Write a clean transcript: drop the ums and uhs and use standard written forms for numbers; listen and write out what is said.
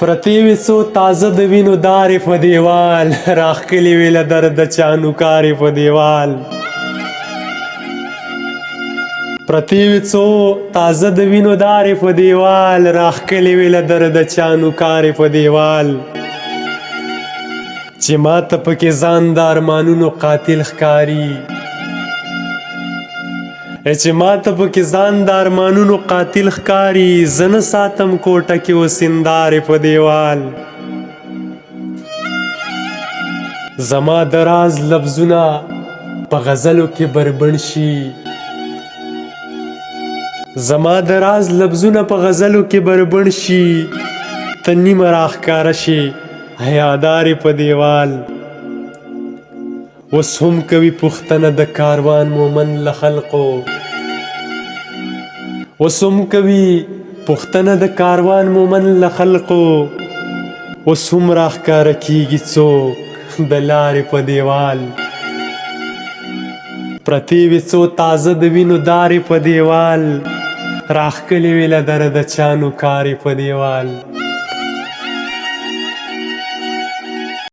پرتې وې څو تازه د وینو دارې په دیوال راښکلې وې له درده چانو کارې په دیوال پرتې وې څو تازه د وینو دارې په دیوال راښکلې وې له درده چانو کارې په دیوال چې ماته پکې ځان د ارمانونو قاتل ښکاري چې ماته پکې ځان د ارمانونو قاتل ښکاري زه نه ساتم کوټه کې اوس هندارې په دیوال زما د راز لفظونه په غزلو کې بربنډ شي زما د راز لفظونه په غزلو کې بربنډ شي ته نیمه راښکاره شي حیادارې په دیوال اوس هم کوي پوښتنه د کاروان مومن له خلقو اوس هم کوي پوښتنه د کاروان مومن له خلقو اوس هم راښکاره کیږي څوک د لارې په دیوال پرتې وې څو تازه د وینو دارې په دیوال راښکلې وې له درده چانو کارې په دیوال